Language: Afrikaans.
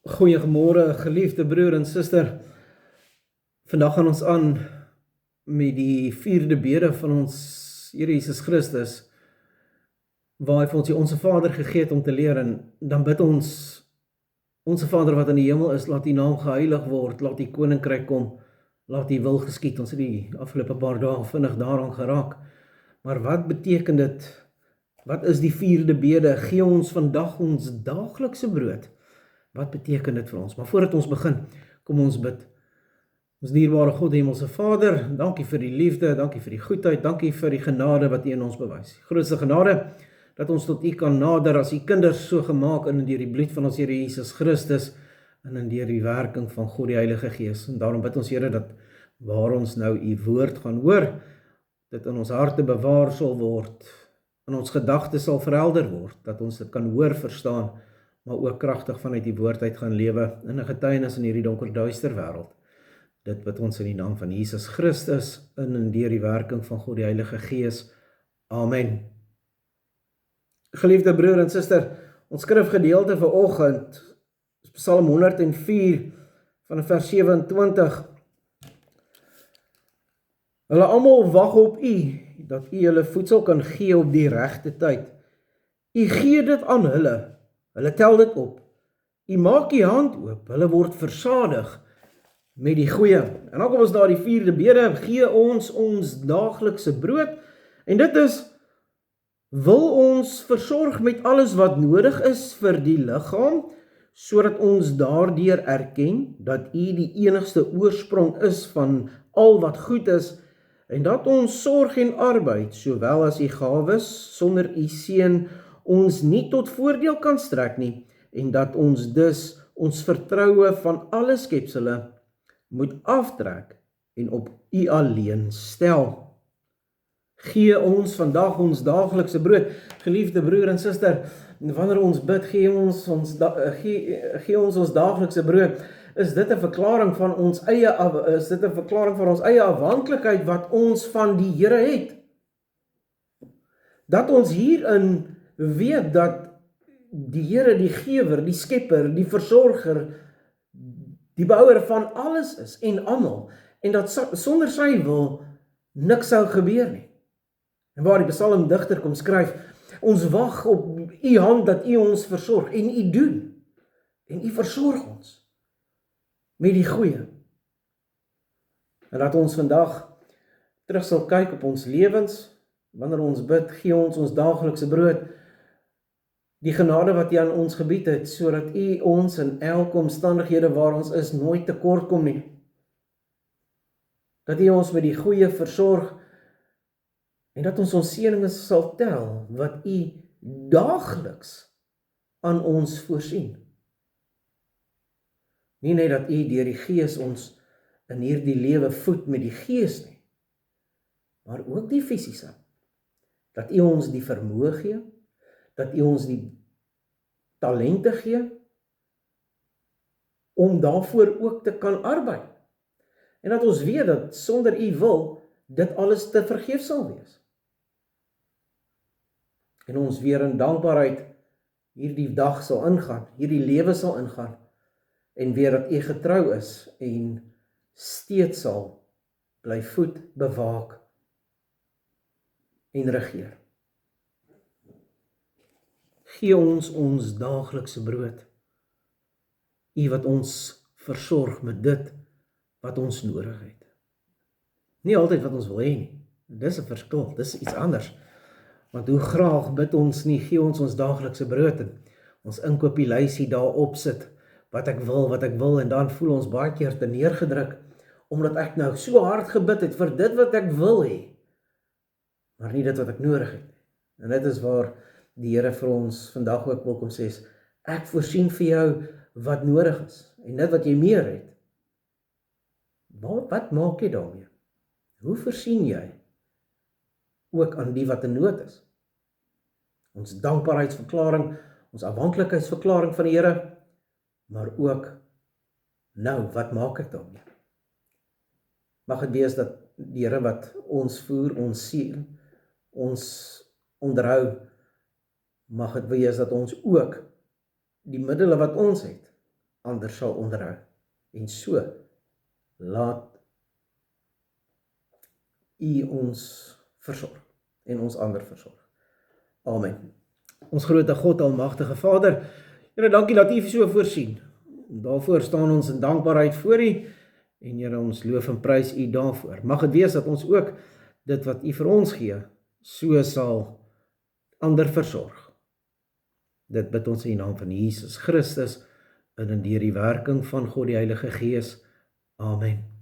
Goeiemôre, geliefde broer en suster. Vandag gaan ons aan met die 4de bede van ons Here Jesus Christus, waar hy vir ons die Onse Vader gegee het om te leer, en dan bid ons, Onse Vader wat in die hemel is, laat die naam geheilig word, laat die koninkryk kom, laat die wil geskied. Ons het die afgelope paar dae vinnig daaraan geraak. Maar wat beteken dit? Wat is die 4de bede? Gee ons vandag ons daaglikse brood. Wat beteken dit vir ons? Maar voordat ons begin, kom ons bid. Ons dierbare God, Hemelse Vader, dankie vir die liefde, dankie vir die goedheid, dankie vir die genade wat U in ons bewys. Die grootste genade, dat ons tot U kan nader as U kinders, so gemaak in en deur die bloed van ons Here Jesus Christus, en in deur die werking van God die Heilige Gees. En daarom bid ons, Here, dat waar ons nou U woord gaan hoor, dit in ons harte bewaar sal word, in ons gedagtes sal verhelder word, dat ons dit kan hoor, verstaan, maar ook kragtig vanuit die woord uit gaan lewe in 'n getuienis in hierdie donker duister wêreld. Dit bid ons in die naam van Jesus Christus, in en deur die werking van God die Heilige Gees. Amen. Geliefde broer en suster, ons skrifgedeelte vir oggend is Psalm 104 van vers 27. Hulle almal wag op U, dat U hulle voedsel kan gee op die regte tyd. U gee dit aan hulle. Hulle tel dit op. U maak U hand oop, hulle word versadig met die goeie. En dan kom ons daar die 4de bede, gee ons ons daaglikse brood. En dit is, wil ons versorg met alles wat nodig is vir die liggaam, sodat ons daardeur erken dat U die enigste oorsprong is van al wat goed is, en dat ons sorg en arbeid, sowel as U gawes, sonder U seën, ons nie tot voordeel kan strek nie, en dat ons dus ons vertroue van alle skepsele moet aftrek en op U alleen stel. Gee ons vandag ons daaglikse brood. Geliefde broer en suster, wanneer ons bid, gee ons ons daaglikse brood, is dit 'n verklaring van ons eie afhanklikheid wat ons van die Here het. Dat ons hierin weet dat die Here, die gewer, die skepper, die versorger, die bouer van alles is en almal, en dat sonder sy wil niks sou gebeur nie. En waar die psalmdigter kom skryf, ons wag op U hand dat U ons versorg, en U doen, en U versorg ons met die goeie. En dat ons vandag terug sal kyk op ons lewens, wanneer ons bid, gee ons daaglikse brood, die genade wat U aan ons gebied het, sodat U ons in elke omstandighede waar ons is, nooit tekort kom nie. Dat U ons met die goeie versorg, en dat ons seënings sal tel, wat U daagliks aan ons voorsien. Nie net dat U deur die Gees ons in hierdie lewe voed met die Gees nie, maar ook die fisiese. Dat U ons die vermoë gee, dat U ons die talente gee, om daarvoor ook te kan arbei. En dat ons weet dat sonder U wil, dit alles te vergeef sal wees. En ons weer in dankbaarheid hierdie dag sal ingaan, hierdie lewe sal ingaan, en weer dat U getrou is, en steeds sal bly voed, bewaak, en regeer. Gee ons daaglikse brood. U wat ons versorg met dit wat ons nodig het. Nie altyd wat ons wil hê nie. Dis 'n verskil, dis iets anders. Want hoe graag bid ons nie, gee ons daaglikse brood, en ons inkopieslysie daarop sit, wat ek wil, en dan voel ons baie keer te neergedruk, omdat ek nou so hard gebid het vir dit wat ek wil hê, maar nie dit wat ek nodig het. En dit is waar die Here vir ons vandag ook wil kom sê, ek voorsien vir jou wat nodig is, en dit wat jy meer het, wat maak jy daarmee? Hoe voorsien jy ook aan die wat in nood is? Ons dankbaarheidsverklaring, ons afhanklikheidsverklaring van die Here, maar ook, nou, wat maak ek daarmee? Mag het wees dat die Here wat ons voer, ons seën, ons onderhou, mag het wees dat ons ook die middele wat ons het, ander sal onderhou. En so, laat U ons versorg en ons ander versorg. Amen. Ons grote God, almagtige Vader, Here, dankie dat U so voorsien. Daarvoor staan ons in dankbaarheid voor U, en Here, ons loof en prys U daarvoor. Mag dit wees dat ons ook dit wat U vir ons gee, so sal ander versorg. Dit bid ons in die naam van Jesus Christus, in en deur die werking van God die Heilige Gees. Amen.